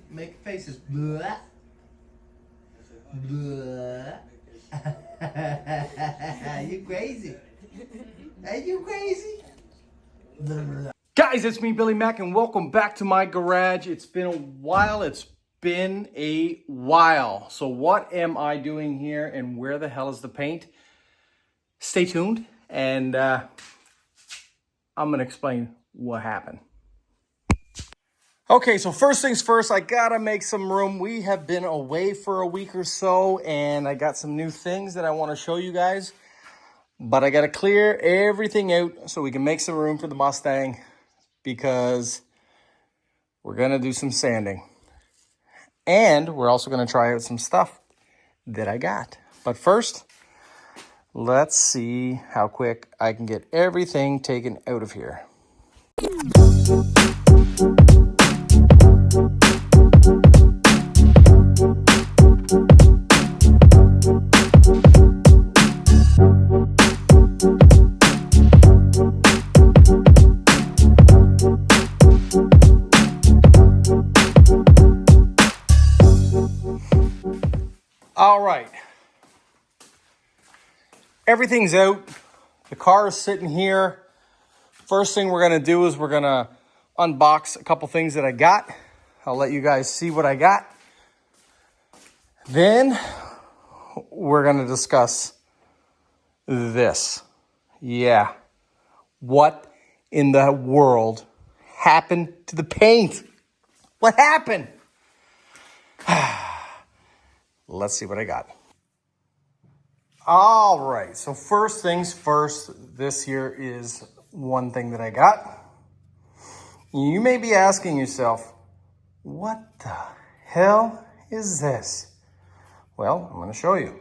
Make faces. Blah. Blah. You crazy? Are you crazy? Blah. Guys, it's me, Billy Mack, and welcome back to my garage. It's been a while. So what am I doing here, and where the hell is the paint? Stay tuned, and I'm going to explain what happened. Okay, so first things first, I gotta make some room. We have been away for a week or so, and I got some new things that I want to show you guys. But I gotta clear everything out so we can make some room for the Mustang, because we're gonna do some sanding. And we're also gonna try out some stuff that I got. But first, let's see how quick I can get everything taken out of here. All right, everything's out. The car is sitting here. First thing we're gonna do is we're gonna unbox a couple things that I got. I'll let you guys see what I got. Then we're gonna discuss this. Yeah, what in the world happened to the paint? What happened? Let's see what I got. All right, so first things first, this here is one thing that I got. You may be asking yourself, what the hell is this? Well, I'm gonna show you.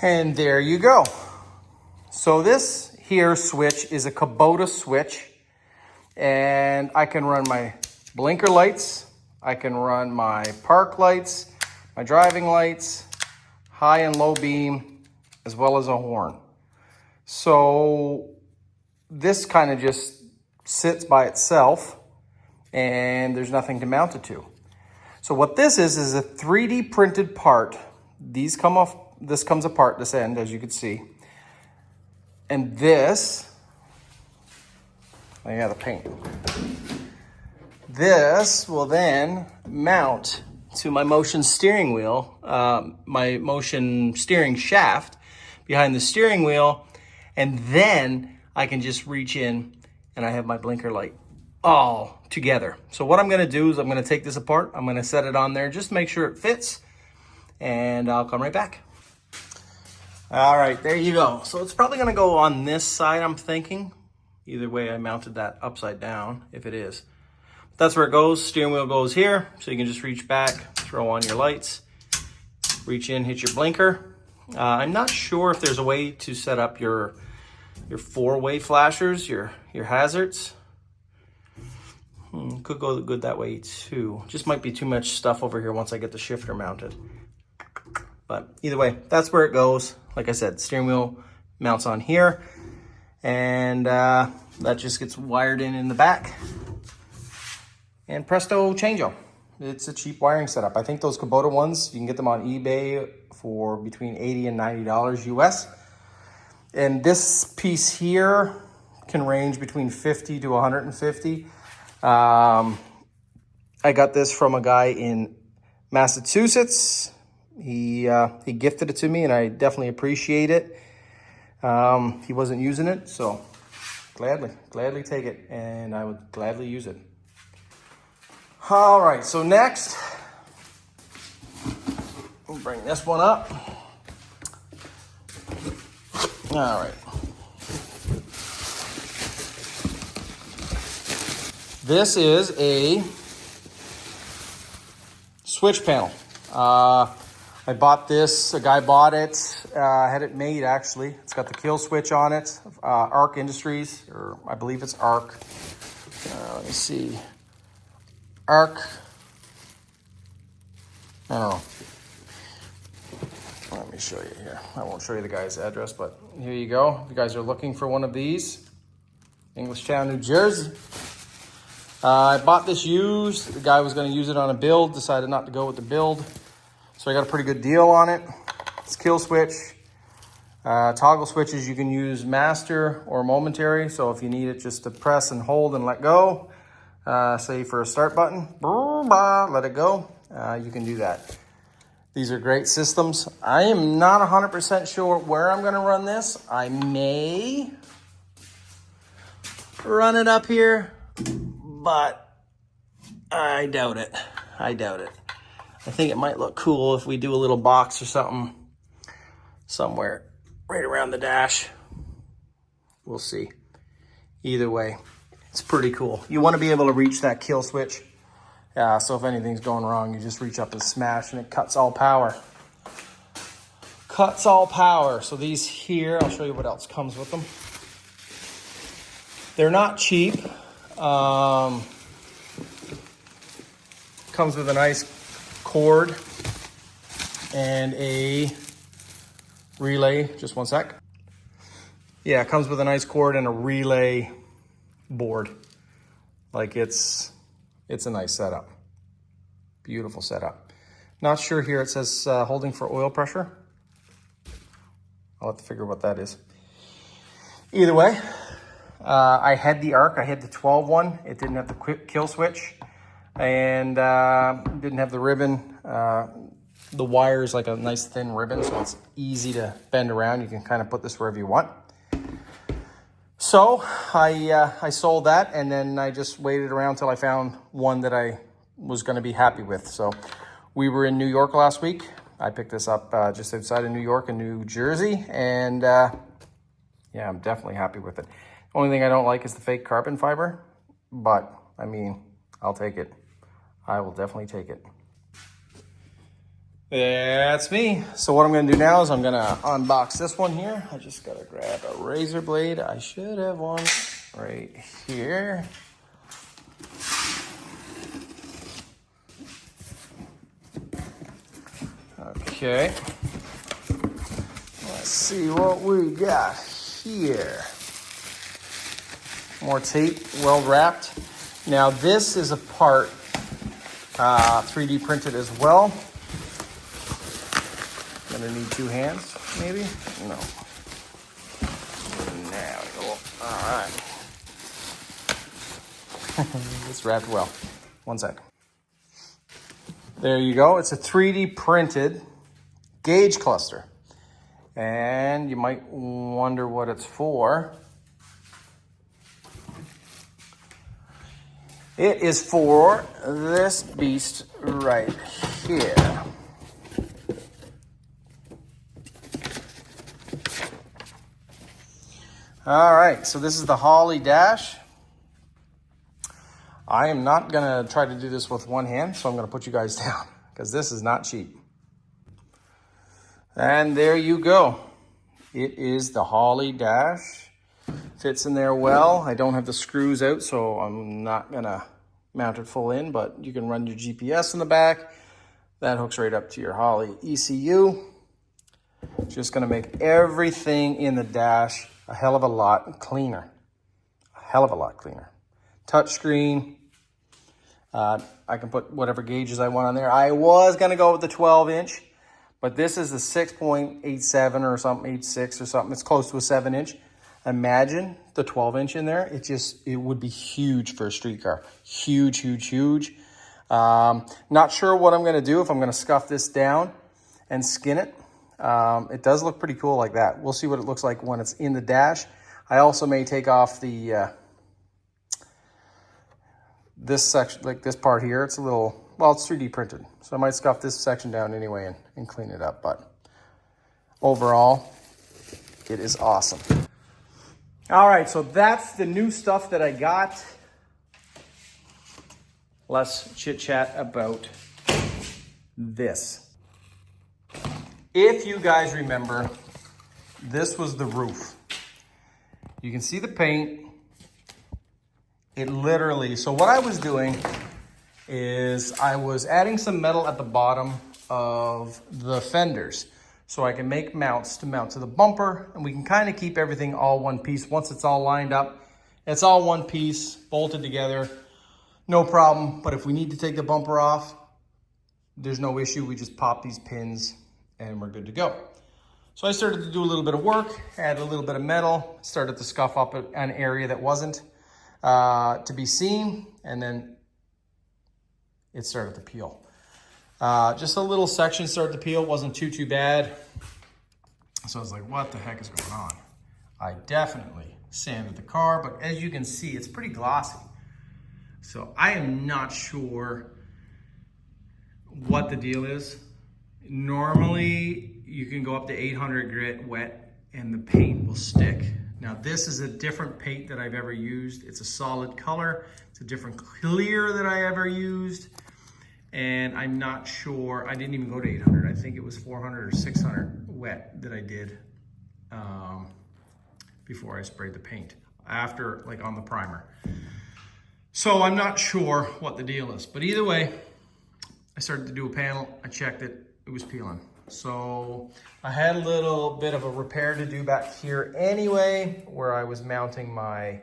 And there you go. So this here switch is a Kubota switch, and I can run my blinker lights, I can run my park lights, my driving lights, high and low beam, as well as a horn. So this kind of just sits by itself, and there's nothing to mount it to. So what this is a 3D printed part. These come off, this comes apart, this end, as you can see. And this, I got the paint. This will then mount to my motion steering wheel, my motion steering shaft behind the steering wheel, and then I can just reach in and I have my blinker light all together. So what I'm gonna do is I'm gonna take this apart, I'm gonna set it on there just to make sure it fits, and I'll come right back. All right, there you go. So it's probably gonna go on this side, I'm thinking. Either way, I mounted that upside down, if it is. That's where it goes. Steering wheel goes here, so you can just reach back, throw on your lights, reach in, hit your blinker. I'm not sure if there's a way to set up your four-way flashers, your hazards. Could go good that way too. Just might be too much stuff over here once I get the shifter mounted. But either way, that's where it goes. Like I said, steering wheel mounts on here, and that just gets wired in the back. And presto changeo. It's a cheap wiring setup. I think those Kubota ones, you can get them on eBay for between $80 and $90 US. And this piece here can range between 50 to 150. I got this from a guy in Massachusetts. He gifted it to me, and I definitely appreciate it. He wasn't using it, so gladly take it, and I would gladly use it. All right, so next, we'll bring this one up. All right. This is a switch panel. I bought this, a guy bought it, had it made actually. It's got the kill switch on it, Arc Industries, or I believe it's Arc. Let me see. Arc, I don't know. Let me show you here. I won't show you the guy's address, but here you go. If you guys are looking for one of these, Englishtown, New Jersey. I bought this used. The guy was going to use it on a build, decided not to go with the build. So I got a pretty good deal on it. It's kill switch. Toggle switches, you can use master or momentary. So if you need it just to press and hold and let go, say for a start button, let it go, you can do that. These are great systems. I am not 100% sure where I'm going to run this. I may run it up here, but I doubt it. I doubt it. I think it might look cool if we do a little box or something somewhere right around the dash. We'll see. Either way, it's pretty cool. You want to be able to reach that kill switch. So if anything's going wrong, you just reach up and smash and it cuts all power. Cuts all power. So these here, I'll show you what else comes with them. They're not cheap. Comes with a nice cord and a relay. Just one sec. Yeah, it comes with a nice cord and a relay board. Like it's a nice setup. Beautiful setup. Not sure here, it says holding for oil pressure. I'll have to figure what that is. Either way, I had the arc. I had the 12 one. It didn't have the quick kill switch and didn't have the ribbon. The wire is like a nice thin ribbon, so it's easy to bend around. You can kind of put this wherever you want. So I sold that, and then I just waited around till I found one that I was going to be happy with. So we were in New York last week. I picked this up just outside of New York and New Jersey, and yeah, I'm definitely happy with it. The only thing I don't like is the fake carbon fiber, but I mean, I'll take it. I will definitely take it. That's me. So what I'm going to do now is I'm going to unbox this one here. I just got to grab a razor blade. I should have one right here. Okay. Let's see what we got here. More tape, well wrapped. Now this is a part 3D printed as well. Gonna need two hands, maybe? No. Now we go. All right. It's wrapped well. One sec. There you go. It's a 3D printed gauge cluster. And you might wonder what it's for. It is for this beast right here. All right, so this is the Holley dash. I am not gonna try to do this with one hand, so I'm gonna put you guys down because this is not cheap. And there you go. It is the Holley dash. Fits in there well. I don't have the screws out, so I'm not gonna mount it full in, but you can run your GPS in the back. That hooks right up to your Holley ECU. Just gonna make everything in the dash a hell of a lot cleaner. A hell of a lot cleaner. Touchscreen. I can put whatever gauges I want on there. I was gonna go with the 12-inch, but this is the 6.87 or something, 86 or something. It's close to a 7-inch. Imagine the 12-inch in there. It would be huge for a street car. Huge, huge, huge. Not sure what I'm gonna do, if I'm gonna scuff this down and skin it. It does look pretty cool like that. We'll see what it looks like when it's in the dash. I also may take off the this section, like this part here. It's a little, well, it's 3D printed, so I might scuff this section down anyway and clean it up. But overall, it is awesome. All right, so that's the new stuff that I got. Let's chit chat about this. If you guys remember, this was the roof. You can see the paint. It literally, so what I was doing is I was adding some metal at the bottom of the fenders so I can make mounts to mount to the bumper, and we can kind of keep everything all one piece. Once it's all lined up, it's all one piece, bolted together. no problem. But if we need to take the bumper off, there's no issue. We just pop these pins and we're good to go. So I started to do a little bit of work, add a little bit of metal, started to scuff up an area that wasn't to be seen, and then it started to peel. Just a little section started to peel, wasn't too bad. So I was like, what the heck is going on? I definitely sanded the car, but as you can see, it's pretty glossy. So I am not sure what the deal is. Normally, you can go up to 800 grit wet and the paint will stick. Now this is a different paint that I've ever used. It's a solid color. It's a different clear that I ever used. And I'm not sure, I didn't even go to 800. I think it was 400 or 600 wet that I did before I sprayed the paint, after, like on the primer. So I'm not sure what the deal is, but either way, I started to do a panel, I checked it, it was peeling. So I had a little bit of a repair to do back here anyway, where I was mounting my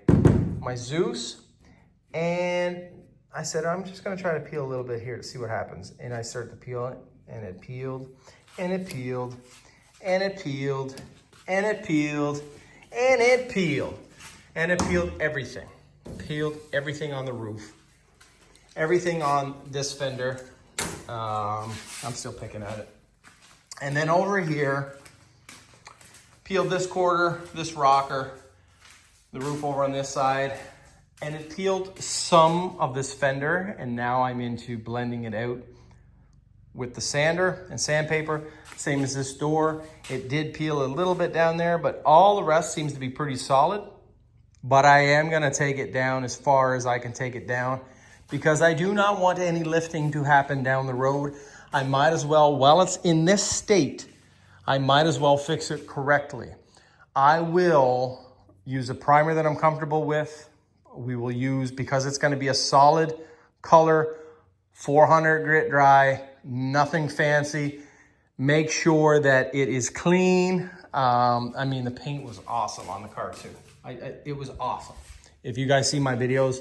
Zeus. And I said, I'm just gonna try to peel a little bit here to see what happens. And I started to peel it, and it peeled, and it peeled, and it peeled, and it peeled, and it peeled. And it peeled everything. Peeled everything on the roof. Everything on this fender. I'm still picking at it. And then over here, peeled this quarter, this rocker, the roof over on this side, and it peeled some of this fender, and now I'm into blending it out with the sander and sandpaper, same as this door. It did peel a little bit down there, but all the rest seems to be pretty solid. But I am gonna take it down as far as I can take it down, because I do not want any lifting to happen down the road. I might as well, while it's in this state, I might as well fix it correctly. I will use a primer that I'm comfortable with. We will use, because it's gonna be a solid color, 400 grit dry, nothing fancy. Make sure that it is clean. I mean, the paint was awesome on the car too. It was awesome. If you guys see my videos,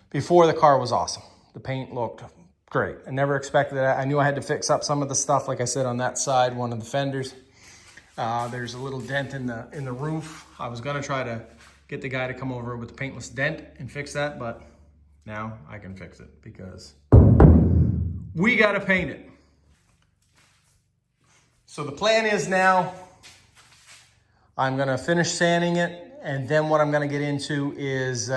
before, the car was awesome. The paint looked great. I never expected that. I knew I had to fix up some of the stuff, like I said, on that side, one of the fenders. There's a little dent in the roof. I was gonna try to get the guy to come over with the paintless dent and fix that, but now I can fix it because we gotta paint it. So the plan is now, I'm gonna finish sanding it, and then what I'm gonna get into is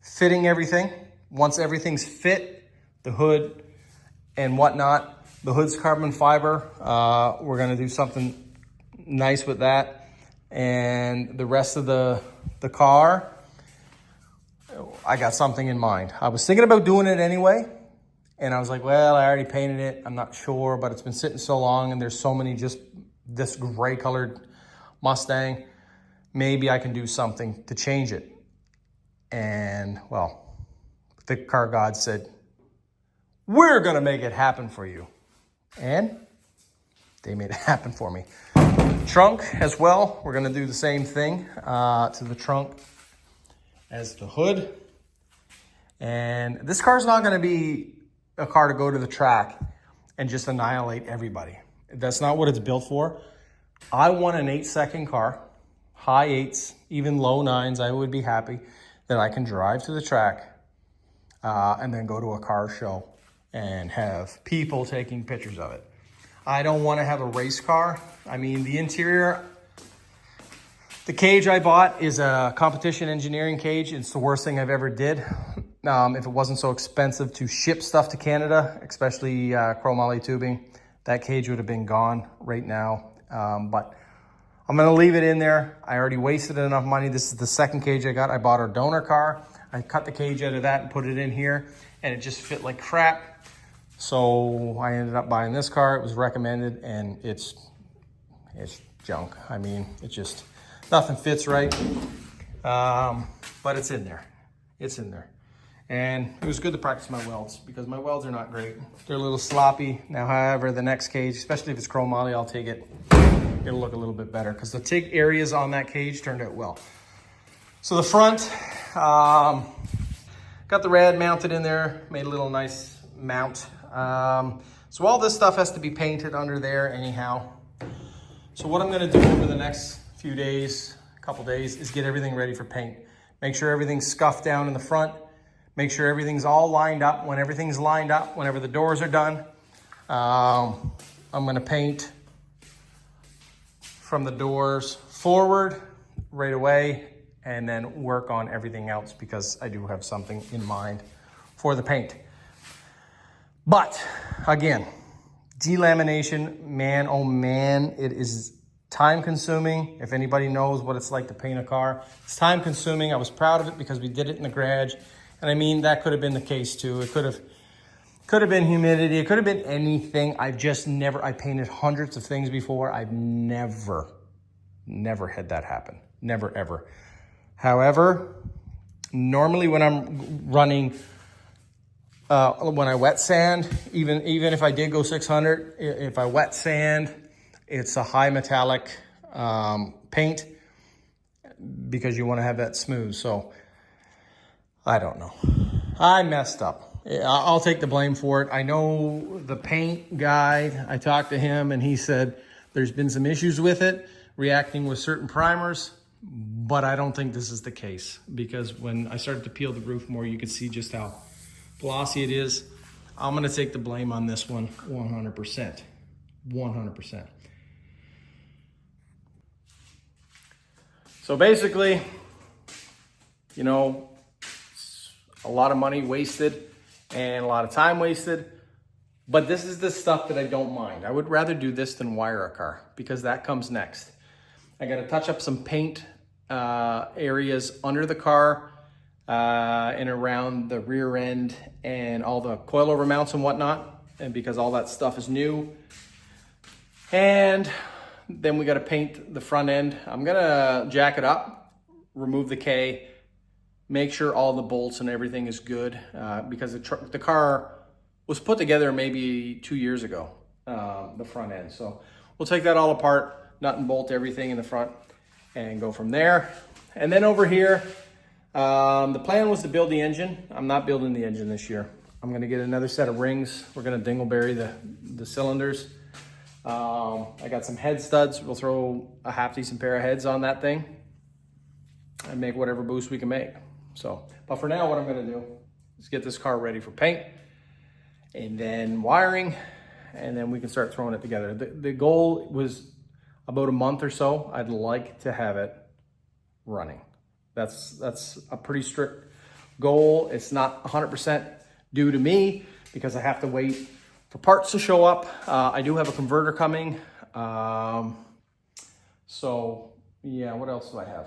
fitting everything. Once everything's fit, the hood and whatnot, the hood's carbon fiber. We're gonna do something nice with that. And the rest of the car, I got something in mind. I was thinking about doing it anyway. And I was like, well, I already painted it. I'm not sure, but it's been sitting so long and there's so many just this gray colored Mustang. Maybe I can do something to change it. And well, the car god said, we're gonna make it happen for you. And they made it happen for me. Trunk as well, we're gonna do the same thing to the trunk as the hood. And this car's not gonna be a car to go to the track and just annihilate everybody. That's not what it's built for. I want an 8-second car, high 8s, even low 9s. I would be happy that I can drive to the track and then go to a car show and have people taking pictures of it. I don't want to have a race car. I mean, the interior, the cage I bought is a competition engineering cage. It's the worst thing I've ever did. If it wasn't so expensive to ship stuff to Canada, especially chromoly tubing, that cage would have been gone right now. But I'm gonna leave it in there. I already wasted enough money. This is the second cage I got. I bought a donor car. I cut the cage out of that and put it in here, and it just fit like crap. So I ended up buying this car. It was recommended, and it's junk. I mean, it just, nothing fits right. But it's in there. It's in there. And it was good to practice my welds because my welds are not great. They're a little sloppy. Now, however, the next cage, especially if it's chromoly, I'll take it. It'll look a little bit better because the TIG areas on that cage turned out well. So the front, got Got the rad mounted in there, made a little nice mount. So all this stuff has to be painted under there anyhow. So what I'm gonna do over the next few days, couple days, is get everything ready for paint. Make sure everything's scuffed down in the front. Make sure everything's all lined up. When everything's lined up, whenever the doors are done, I'm gonna paint from the doors forward right away, and then work on everything else because I do have something in mind for the paint. But again, delamination, man, oh man, it is time consuming. If anybody knows what it's like to paint a car, it's time consuming. I was proud of it because we did it in the garage. And I mean, that could have been the case too. It could have been humidity. It could have been anything. I painted hundreds of things before. I've never had that happen. Never, ever. However, normally when I'm running, when I wet sand, even if I did go 600, if I wet sand, it's a high metallic paint because you want to have that smooth. So I don't know. I messed up. I'll take the blame for it. I know the paint guy, I talked to him and he said there's been some issues with it, reacting with certain primers, but I don't think this is the case because when I started to peel the roof more, you could see just how glossy it is. I'm gonna take the blame on this one 100%. 100%. So basically, you know, a lot of money wasted and a lot of time wasted, but this is the stuff that I don't mind. I would rather do this than wire a car because that comes next. I got to touch up some paint areas under the car and around the rear end and all the coilover mounts and whatnot, and because all that stuff is new. And then we got to paint the front end. I'm gonna jack it up, remove the K, make sure all the bolts and everything is good because the car was put together maybe 2 years ago, the front end. So we'll take that all apart, nut and bolt everything in the front and go from there. And then over here, the plan was to build the engine. I'm not building the engine this year. I'm gonna get another set of rings. We're gonna dingleberry the cylinders. I got some head studs. We'll throw a half decent pair of heads on that thing and make whatever boost we can make. So, but for now, what I'm gonna do is get this car ready for paint and then wiring, and then we can start throwing it together. The goal was about a month or so. I'd like to have it running. That's a pretty strict goal. It's not 100% due to me because I have to wait for parts to show up. I do have a converter coming. So yeah, what else do I have?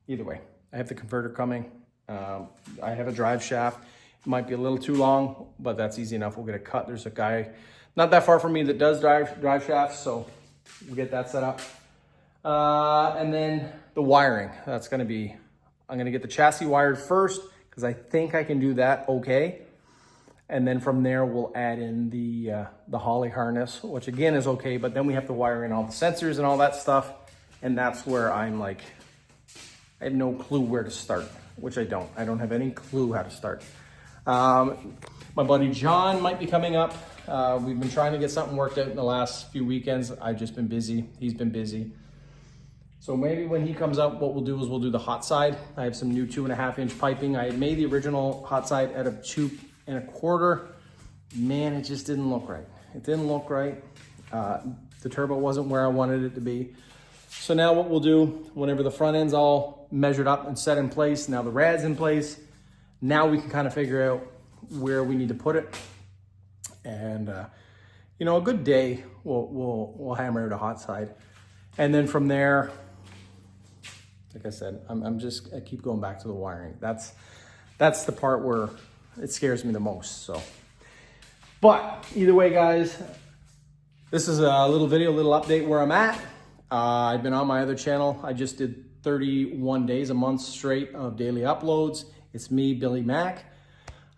Either way, I have the converter coming. I have a drive shaft. It might be a little too long, but that's easy enough. We'll get it cut. There's a guy not that far from me that does drive shafts, so we'll get that set up. And then the wiring, that's gonna be, I'm gonna get the chassis wired first because I think I can do that okay. And then from there, we'll add in the Holly harness, which again is okay, but then we have to wire in all the sensors and all that stuff. And that's where I'm like, I have no clue where to start, which I don't. I don't have any clue how to start. My buddy John might be coming up. We've been trying to get something worked out in the last few weekends. I've just been busy. He's been busy. So maybe when he comes up, what we'll do is we'll do the hot side. I have some new 2.5-inch piping. I had made the original hot side out of 2 1/4. Man, it just didn't look right. It didn't look right. The turbo wasn't where I wanted it to be. So now what we'll do, whenever the front end's all measured up and set in place, now the rad's in place, now we can kind of figure out where we need to put it. And you know, a good day, we'll hammer out a hot side. And then from there, like I said, I keep going back to the wiring. That's the part where it scares me the most. So, but either way, guys, this is a little video, a little update where I'm at. I've been on my other channel. I just did 31 days, a month straight of daily uploads. It's me, Billy Mack,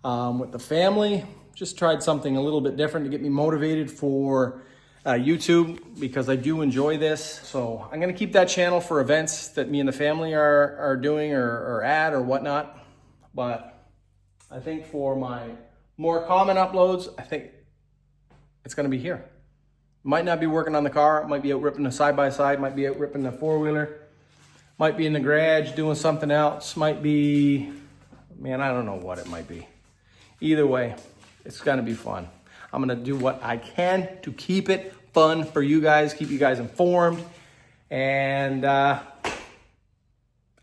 with the family. Just tried something a little bit different to get me motivated for YouTube because I do enjoy this. So I'm going to keep that channel for events that me and the family are doing or at or whatnot. But I think for my more common uploads, I think it's going to be here. Might not be working on the car. Might be out ripping a side-by-side. Might be out ripping a four-wheeler. Might be in the garage doing something else. Might be, man, I don't know what it might be. Either way, it's going to be fun. I'm going to do what I can to keep it fun for you guys, keep you guys informed. And I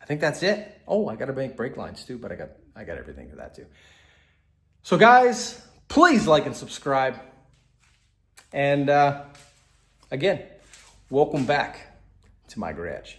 think that's it. Oh, I got to make brake lines too, but I got everything for that too. So guys, please like and subscribe. And again, welcome back to my garage.